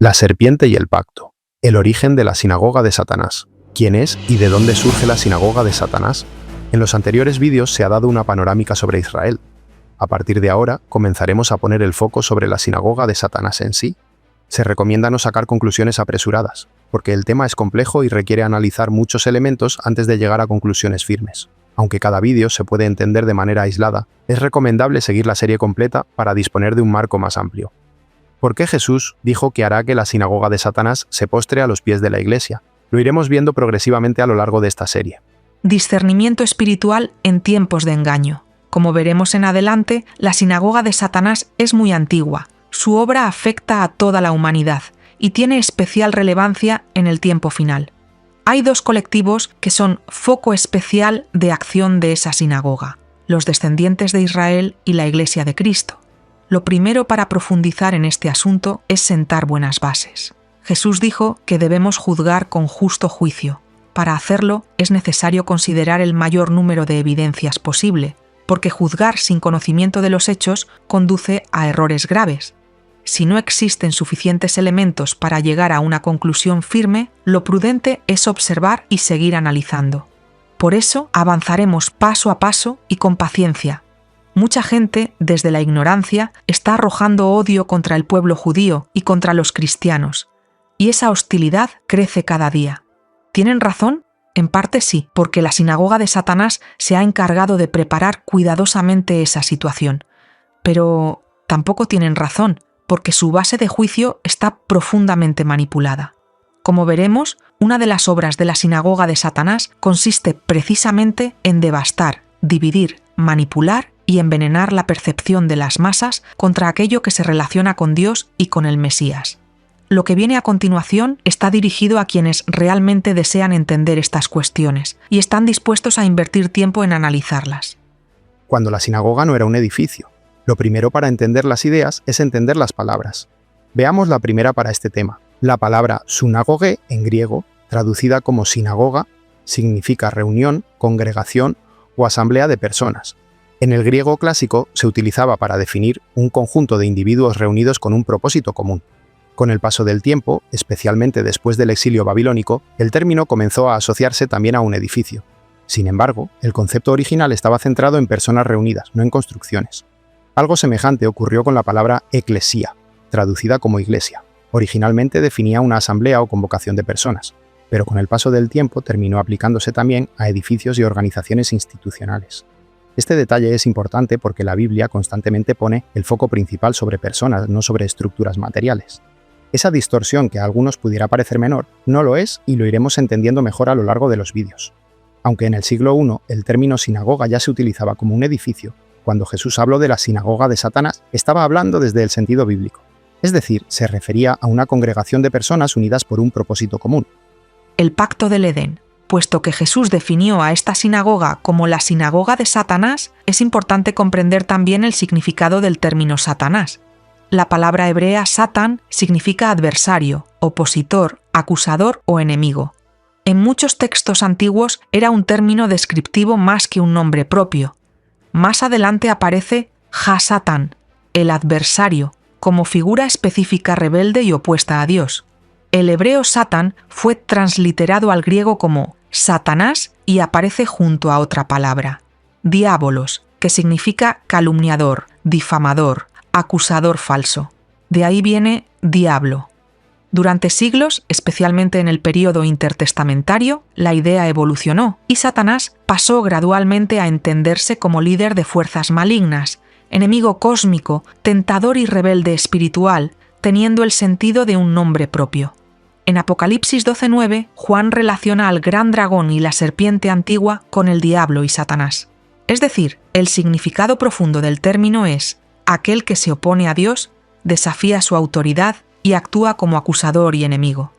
La serpiente y el pacto. El origen de la sinagoga de Satanás. ¿Quién es y de dónde surge la sinagoga de Satanás? En los anteriores vídeos se ha dado una panorámica sobre Israel. A partir de ahora, comenzaremos a poner el foco sobre la sinagoga de Satanás en sí. Se recomienda no sacar conclusiones apresuradas, porque el tema es complejo y requiere analizar muchos elementos antes de llegar a conclusiones firmes. Aunque cada vídeo se puede entender de manera aislada, es recomendable seguir la serie completa para disponer de un marco más amplio. ¿Por qué Jesús dijo que hará que la sinagoga de Satanás se postre a los pies de la Iglesia? Lo iremos viendo progresivamente a lo largo de esta serie. Discernimiento espiritual en tiempos de engaño. Como veremos en adelante, la sinagoga de Satanás es muy antigua. Su obra afecta a toda la humanidad y tiene especial relevancia en el tiempo final. Hay dos colectivos que son foco especial de acción de esa sinagoga: los descendientes de Israel y la Iglesia de Cristo. Lo primero para profundizar en este asunto es sentar buenas bases. Jesús dijo que debemos juzgar con justo juicio. Para hacerlo es necesario considerar el mayor número de evidencias posible, porque juzgar sin conocimiento de los hechos conduce a errores graves. Si no existen suficientes elementos para llegar a una conclusión firme, lo prudente es observar y seguir analizando. Por eso avanzaremos paso a paso y con paciencia. Mucha gente, desde la ignorancia, está arrojando odio contra el pueblo judío y contra los cristianos, y esa hostilidad crece cada día. ¿Tienen razón? En parte sí, porque la sinagoga de Satanás se ha encargado de preparar cuidadosamente esa situación. Pero tampoco tienen razón, porque su base de juicio está profundamente manipulada. Como veremos, una de las obras de la sinagoga de Satanás consiste precisamente en devastar, dividir, manipular y envenenar la percepción de las masas contra aquello que se relaciona con Dios y con el Mesías. Lo que viene a continuación está dirigido a quienes realmente desean entender estas cuestiones y están dispuestos a invertir tiempo en analizarlas. Cuando la sinagoga no era un edificio, lo primero para entender las ideas es entender las palabras. Veamos la primera para este tema. La palabra sunagoge, en griego, traducida como sinagoga, significa reunión, congregación o asamblea de personas. En el griego clásico se utilizaba para definir un conjunto de individuos reunidos con un propósito común. Con el paso del tiempo, especialmente después del exilio babilónico, el término comenzó a asociarse también a un edificio. Sin embargo, el concepto original estaba centrado en personas reunidas, no en construcciones. Algo semejante ocurrió con la palabra eclesía, traducida como iglesia. Originalmente definía una asamblea o convocación de personas, pero con el paso del tiempo terminó aplicándose también a edificios y organizaciones institucionales. Este detalle es importante porque la Biblia constantemente pone el foco principal sobre personas, no sobre estructuras materiales. Esa distorsión que a algunos pudiera parecer menor, no lo es y lo iremos entendiendo mejor a lo largo de los vídeos. Aunque en el siglo I el término sinagoga ya se utilizaba como un edificio, cuando Jesús habló de la sinagoga de Satanás, estaba hablando desde el sentido bíblico. Es decir, se refería a una congregación de personas unidas por un propósito común. El pacto del Edén. Puesto que Jesús definió a esta sinagoga como la sinagoga de Satanás, es importante comprender también el significado del término Satanás. La palabra hebrea Satán significa adversario, opositor, acusador o enemigo. En muchos textos antiguos era un término descriptivo más que un nombre propio. Más adelante aparece Ha-Satán, el adversario, como figura específica rebelde y opuesta a Dios. El hebreo Satán fue transliterado al griego como Satanás y aparece junto a otra palabra, diabolos, que significa calumniador, difamador, acusador falso. De ahí viene diablo. Durante siglos, especialmente en el período intertestamentario, la idea evolucionó y Satanás pasó gradualmente a entenderse como líder de fuerzas malignas, enemigo cósmico, tentador y rebelde espiritual, teniendo el sentido de un nombre propio. En Apocalipsis 12:9, Juan relaciona al gran dragón y la serpiente antigua con el diablo y Satanás. Es decir, el significado profundo del término es aquel que se opone a Dios, desafía su autoridad y actúa como acusador y enemigo.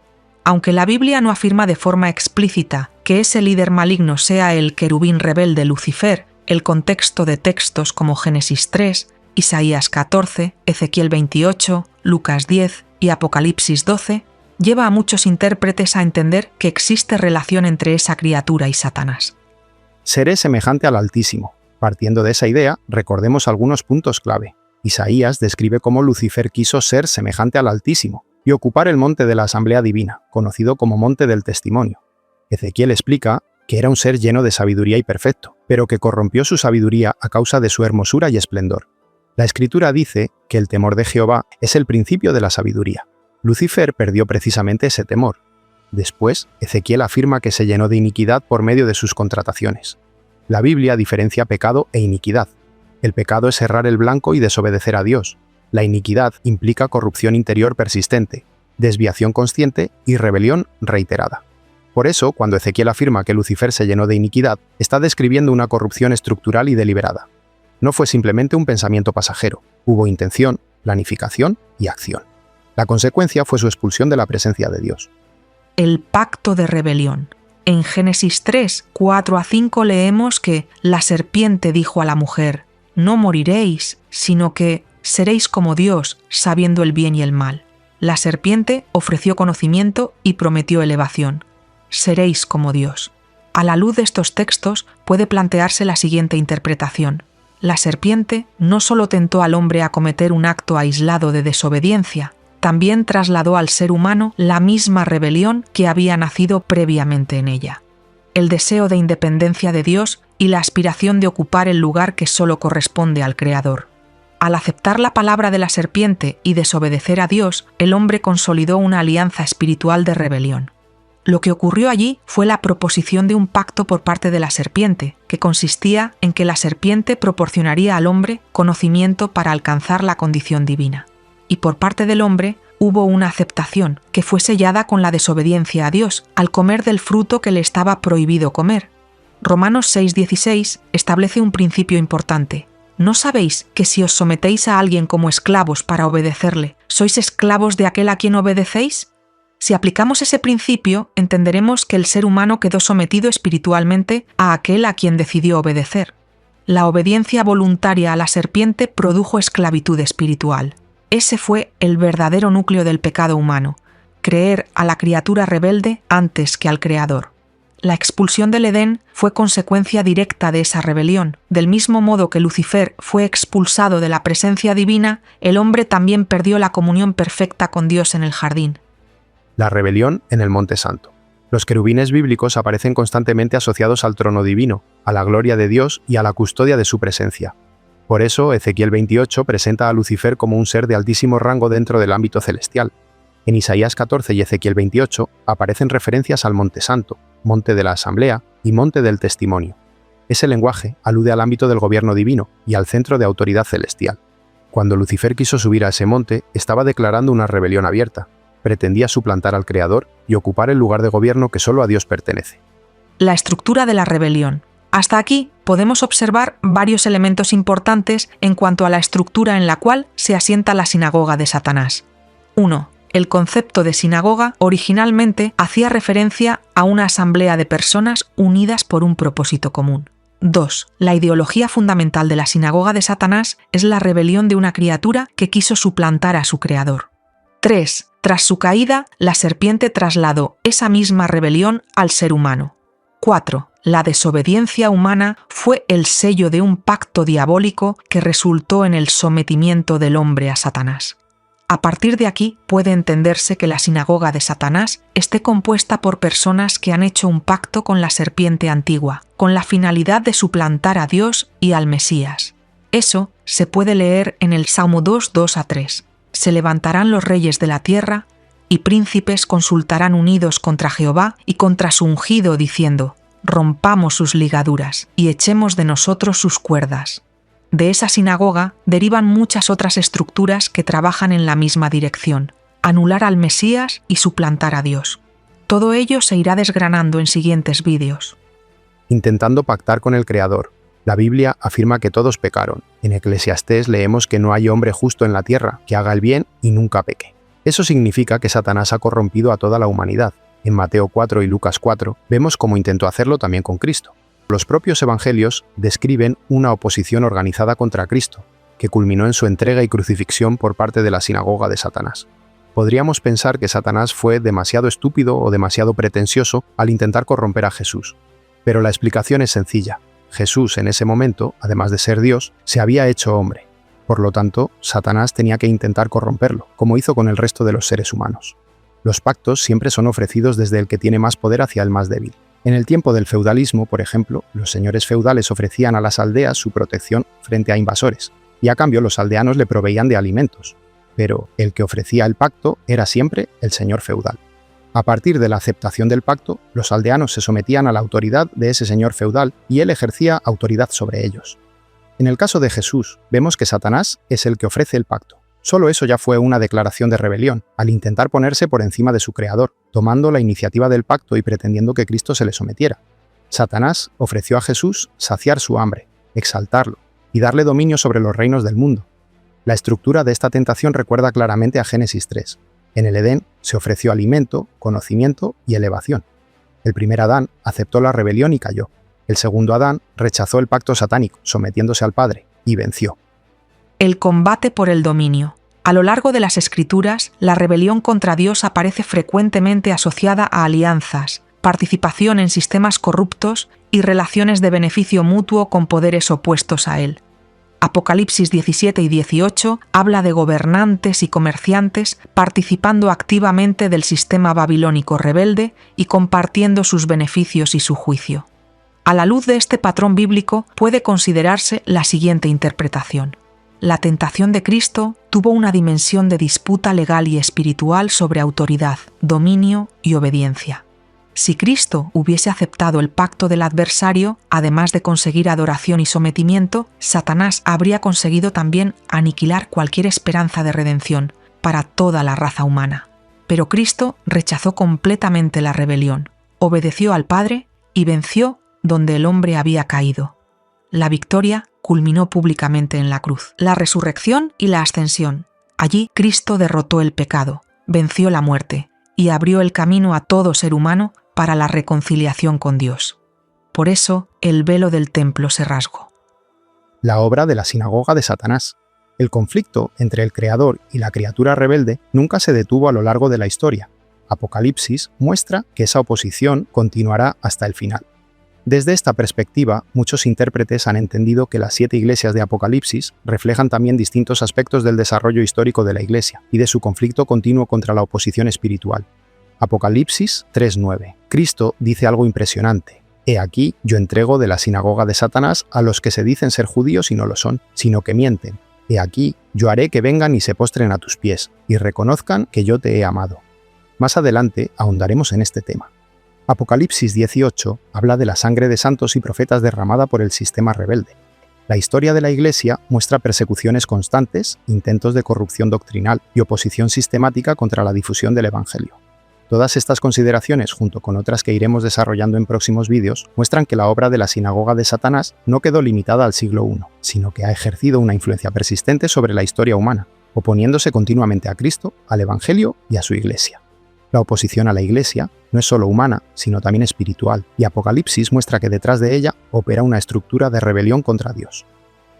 Aunque la Biblia no afirma de forma explícita que ese líder maligno sea el querubín rebelde Lucifer, el contexto de textos como Génesis 3, Isaías 14, Ezequiel 28, Lucas 10 y Apocalipsis 12, lleva a muchos intérpretes a entender que existe relación entre esa criatura y Satanás. Seré semejante al Altísimo. Partiendo de esa idea, recordemos algunos puntos clave. Isaías describe cómo Lucifer quiso ser semejante al Altísimo. y ocupar el monte de la Asamblea Divina, conocido como Monte del Testimonio. Ezequiel explica que era un ser lleno de sabiduría y perfecto, pero que corrompió su sabiduría a causa de su hermosura y esplendor. La Escritura dice que el temor de Jehová es el principio de la sabiduría. Lucifer perdió precisamente ese temor. Después, Ezequiel afirma que se llenó de iniquidad por medio de sus contrataciones. La Biblia diferencia pecado e iniquidad. El pecado es errar el blanco y desobedecer a Dios. La iniquidad implica corrupción interior persistente, desviación consciente y rebelión reiterada. Por eso, cuando Ezequiel afirma que Lucifer se llenó de iniquidad, está describiendo una corrupción estructural y deliberada. No fue simplemente un pensamiento pasajero, hubo intención, planificación y acción. La consecuencia fue su expulsión de la presencia de Dios. El pacto de rebelión. En Génesis 3, 4-5 leemos que la serpiente dijo a la mujer: «No moriréis, sino que seréis como Dios, sabiendo el bien y el mal». La serpiente ofreció conocimiento y prometió elevación. Seréis como Dios. A la luz de estos textos puede plantearse la siguiente interpretación. La serpiente no solo tentó al hombre a cometer un acto aislado de desobediencia, también trasladó al ser humano la misma rebelión que había nacido previamente en ella. El deseo de independencia de Dios y la aspiración de ocupar el lugar que solo corresponde al Creador. Al aceptar la palabra de la serpiente y desobedecer a Dios, el hombre consolidó una alianza espiritual de rebelión. Lo que ocurrió allí fue la proposición de un pacto por parte de la serpiente, que consistía en que la serpiente proporcionaría al hombre conocimiento para alcanzar la condición divina. Y por parte del hombre hubo una aceptación que fue sellada con la desobediencia a Dios al comer del fruto que le estaba prohibido comer. Romanos 6:16 establece un principio importante. ¿No sabéis que si os sometéis a alguien como esclavos para obedecerle, sois esclavos de aquel a quien obedecéis? Si aplicamos ese principio, entenderemos que el ser humano quedó sometido espiritualmente a aquel a quien decidió obedecer. La obediencia voluntaria a la serpiente produjo esclavitud espiritual. Ese fue el verdadero núcleo del pecado humano, creer a la criatura rebelde antes que al Creador. La expulsión del Edén fue consecuencia directa de esa rebelión. Del mismo modo que Lucifer fue expulsado de la presencia divina, el hombre también perdió la comunión perfecta con Dios en el jardín. La rebelión en el Monte Santo. Los querubines bíblicos aparecen constantemente asociados al trono divino, a la gloria de Dios y a la custodia de su presencia. Por eso, Ezequiel 28 presenta a Lucifer como un ser de altísimo rango dentro del ámbito celestial. En Isaías 14 y Ezequiel 28 aparecen referencias al Monte Santo, Monte de la Asamblea y Monte del Testimonio. Ese lenguaje alude al ámbito del gobierno divino y al centro de autoridad celestial. Cuando Lucifer quiso subir a ese monte, estaba declarando una rebelión abierta. Pretendía suplantar al Creador y ocupar el lugar de gobierno que solo a Dios pertenece. La estructura de la rebelión. Hasta aquí podemos observar varios elementos importantes en cuanto a la estructura en la cual se asienta la sinagoga de Satanás. 1. El concepto de sinagoga originalmente hacía referencia a una asamblea de personas unidas por un propósito común. 2. La ideología fundamental de la sinagoga de Satanás es la rebelión de una criatura que quiso suplantar a su creador. 3. Tras su caída, la serpiente trasladó esa misma rebelión al ser humano. 4. La desobediencia humana fue el sello de un pacto diabólico que resultó en el sometimiento del hombre a Satanás. A partir de aquí puede entenderse que la sinagoga de Satanás esté compuesta por personas que han hecho un pacto con la serpiente antigua, con la finalidad de suplantar a Dios y al Mesías. Eso se puede leer en el Salmo 2, 2-3. Se levantarán los reyes de la tierra, y príncipes consultarán unidos contra Jehová y contra su ungido, diciendo: rompamos sus ligaduras y echemos de nosotros sus cuerdas. De esa sinagoga derivan muchas otras estructuras que trabajan en la misma dirección: anular al Mesías y suplantar a Dios. Todo ello se irá desgranando en siguientes vídeos. Intentando pactar con el Creador. La Biblia afirma que todos pecaron. En Eclesiastés leemos que no hay hombre justo en la tierra, que haga el bien y nunca peque. Eso significa que Satanás ha corrompido a toda la humanidad. En Mateo 4 y Lucas 4 vemos cómo intentó hacerlo también con Cristo. Los propios evangelios describen una oposición organizada contra Cristo, que culminó en su entrega y crucifixión por parte de la sinagoga de Satanás. Podríamos pensar que Satanás fue demasiado estúpido o demasiado pretencioso al intentar corromper a Jesús. Pero la explicación es sencilla. Jesús en ese momento, además de ser Dios, se había hecho hombre. Por lo tanto, Satanás tenía que intentar corromperlo, como hizo con el resto de los seres humanos. Los pactos siempre son ofrecidos desde el que tiene más poder hacia el más débil. En el tiempo del feudalismo, por ejemplo, los señores feudales ofrecían a las aldeas su protección frente a invasores, y a cambio los aldeanos le proveían de alimentos. Pero el que ofrecía el pacto era siempre el señor feudal. A partir de la aceptación del pacto, los aldeanos se sometían a la autoridad de ese señor feudal y él ejercía autoridad sobre ellos. En el caso de Jesús, vemos que Satanás es el que ofrece el pacto. Solo eso ya fue una declaración de rebelión, al intentar ponerse por encima de su creador, tomando la iniciativa del pacto y pretendiendo que Cristo se le sometiera. Satanás ofreció a Jesús saciar su hambre, exaltarlo y darle dominio sobre los reinos del mundo. La estructura de esta tentación recuerda claramente a Génesis 3. En el Edén se ofreció alimento, conocimiento y elevación. El primer Adán aceptó la rebelión y cayó. El segundo Adán rechazó el pacto satánico, sometiéndose al Padre, y venció. El combate por el dominio. A lo largo de las Escrituras, la rebelión contra Dios aparece frecuentemente asociada a alianzas, participación en sistemas corruptos y relaciones de beneficio mutuo con poderes opuestos a él. Apocalipsis 17 y 18 habla de gobernantes y comerciantes participando activamente del sistema babilónico rebelde y compartiendo sus beneficios y su juicio. A la luz de este patrón bíblico puede considerarse la siguiente interpretación. La tentación de Cristo tuvo una dimensión de disputa legal y espiritual sobre autoridad, dominio y obediencia. Si Cristo hubiese aceptado el pacto del adversario, además de conseguir adoración y sometimiento, Satanás habría conseguido también aniquilar cualquier esperanza de redención para toda la raza humana. Pero Cristo rechazó completamente la rebelión, obedeció al Padre y venció donde el hombre había caído. La victoria culminó públicamente en la cruz. La resurrección y la ascensión. Allí Cristo derrotó el pecado, venció la muerte y abrió el camino a todo ser humano para la reconciliación con Dios. Por eso, el velo del templo se rasgó. La obra de la sinagoga de Satanás. El conflicto entre el Creador y la criatura rebelde nunca se detuvo a lo largo de la historia. Apocalipsis muestra que esa oposición continuará hasta el final. Desde esta perspectiva, muchos intérpretes han entendido que las 7 iglesias de Apocalipsis reflejan también distintos aspectos del desarrollo histórico de la Iglesia y de su conflicto continuo contra la oposición espiritual. Apocalipsis 3:9. Cristo dice algo impresionante. He aquí, yo entrego de la sinagoga de Satanás a los que se dicen ser judíos y no lo son, sino que mienten. He aquí, yo haré que vengan y se postren a tus pies, y reconozcan que yo te he amado. Más adelante ahondaremos en este tema. Apocalipsis 18 habla de la sangre de santos y profetas derramada por el sistema rebelde. La historia de la Iglesia muestra persecuciones constantes, intentos de corrupción doctrinal y oposición sistemática contra la difusión del Evangelio. Todas estas consideraciones, junto con otras que iremos desarrollando en próximos vídeos, muestran que la obra de la sinagoga de Satanás no quedó limitada al siglo I, sino que ha ejercido una influencia persistente sobre la historia humana, oponiéndose continuamente a Cristo, al Evangelio y a su Iglesia. La oposición a la Iglesia no es solo humana, sino también espiritual, y Apocalipsis muestra que detrás de ella opera una estructura de rebelión contra Dios.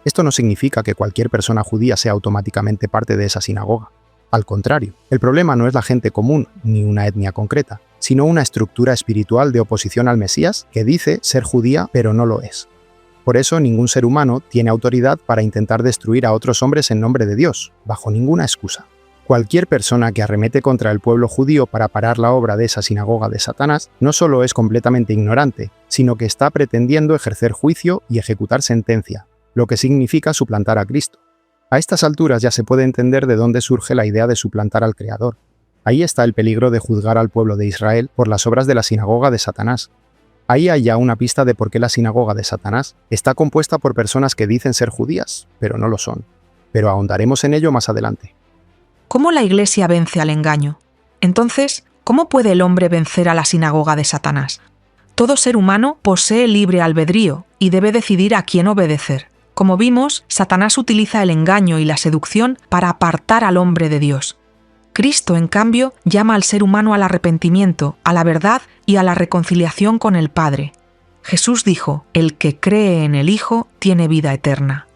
Esto no significa que cualquier persona judía sea automáticamente parte de esa sinagoga. Al contrario, el problema no es la gente común ni una etnia concreta, sino una estructura espiritual de oposición al Mesías que dice ser judía pero no lo es. Por eso ningún ser humano tiene autoridad para intentar destruir a otros hombres en nombre de Dios, bajo ninguna excusa. Cualquier persona que arremete contra el pueblo judío para parar la obra de esa sinagoga de Satanás no solo es completamente ignorante, sino que está pretendiendo ejercer juicio y ejecutar sentencia, lo que significa suplantar a Cristo. A estas alturas ya se puede entender de dónde surge la idea de suplantar al Creador. Ahí está el peligro de juzgar al pueblo de Israel por las obras de la sinagoga de Satanás. Ahí hay ya una pista de por qué la sinagoga de Satanás está compuesta por personas que dicen ser judías, pero no lo son. Pero ahondaremos en ello más adelante. ¿Cómo la Iglesia vence al engaño? Entonces, ¿cómo puede el hombre vencer a la sinagoga de Satanás? Todo ser humano posee libre albedrío y debe decidir a quién obedecer. Como vimos, Satanás utiliza el engaño y la seducción para apartar al hombre de Dios. Cristo, en cambio, llama al ser humano al arrepentimiento, a la verdad y a la reconciliación con el Padre. Jesús dijo: «El que cree en el Hijo tiene vida eterna».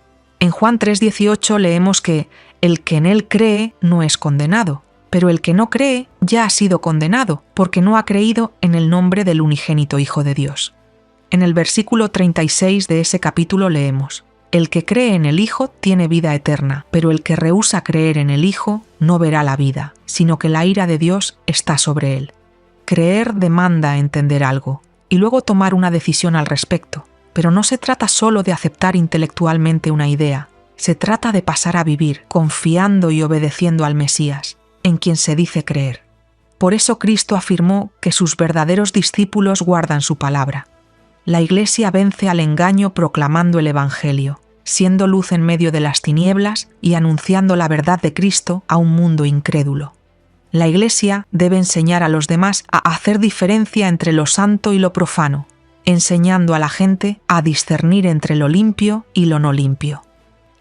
En Juan 3:18 leemos que «el que en él cree no es condenado, pero el que no cree ya ha sido condenado, porque no ha creído en el nombre del unigénito Hijo de Dios». En el versículo 36 de ese capítulo leemos: El que cree en el Hijo tiene vida eterna, pero el que rehúsa creer en el Hijo no verá la vida, sino que la ira de Dios está sobre él. Creer demanda entender algo, y luego tomar una decisión al respecto, pero no se trata solo de aceptar intelectualmente una idea, se trata de pasar a vivir confiando y obedeciendo al Mesías, en quien se dice creer. Por eso Cristo afirmó que sus verdaderos discípulos guardan su palabra. La Iglesia vence al engaño proclamando el Evangelio, siendo luz en medio de las tinieblas y anunciando la verdad de Cristo a un mundo incrédulo. La Iglesia debe enseñar a los demás a hacer diferencia entre lo santo y lo profano, enseñando a la gente a discernir entre lo limpio y lo no limpio.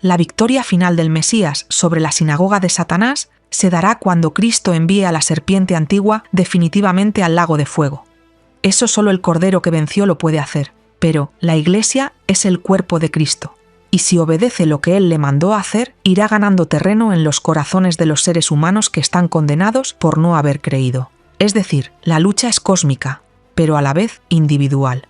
La victoria final del Mesías sobre la sinagoga de Satanás se dará cuando Cristo envíe a la serpiente antigua definitivamente al lago de fuego. Eso solo el Cordero que venció lo puede hacer, pero la Iglesia es el cuerpo de Cristo, y si obedece lo que Él le mandó a hacer, irá ganando terreno en los corazones de los seres humanos que están condenados por no haber creído. Es decir, la lucha es cósmica, pero a la vez individual.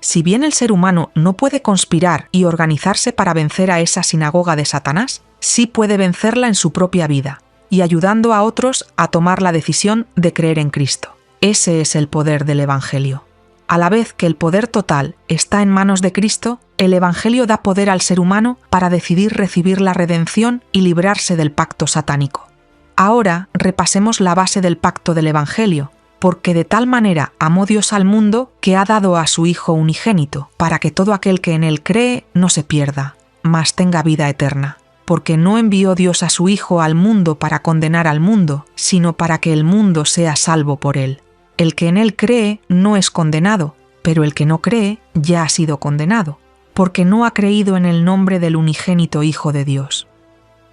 Si bien el ser humano no puede conspirar y organizarse para vencer a esa sinagoga de Satanás, sí puede vencerla en su propia vida, y ayudando a otros a tomar la decisión de creer en Cristo. Ese es el poder del Evangelio. A la vez que el poder total está en manos de Cristo, el Evangelio da poder al ser humano para decidir recibir la redención y librarse del pacto satánico. Ahora repasemos la base del pacto del Evangelio, porque de tal manera amó Dios al mundo que ha dado a su Hijo unigénito, para que todo aquel que en él cree no se pierda, mas tenga vida eterna. Porque no envió Dios a su Hijo al mundo para condenar al mundo, sino para que el mundo sea salvo por él. El que en él cree no es condenado, pero el que no cree ya ha sido condenado, porque no ha creído en el nombre del unigénito Hijo de Dios.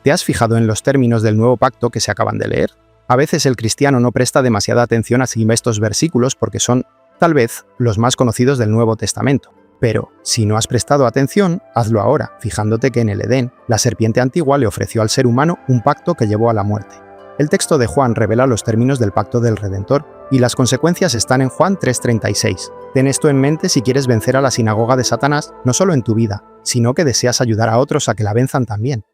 ¿Te has fijado en los términos del nuevo pacto que se acaban de leer? A veces el cristiano no presta demasiada atención a estos versículos porque son, tal vez, los más conocidos del Nuevo Testamento. Pero, si no has prestado atención, hazlo ahora, fijándote que en el Edén, la serpiente antigua le ofreció al ser humano un pacto que llevó a la muerte. El texto de Juan revela los términos del pacto del Redentor, y las consecuencias están en Juan 3:36. Ten esto en mente si quieres vencer a la sinagoga de Satanás, no solo en tu vida, sino que deseas ayudar a otros a que la venzan también.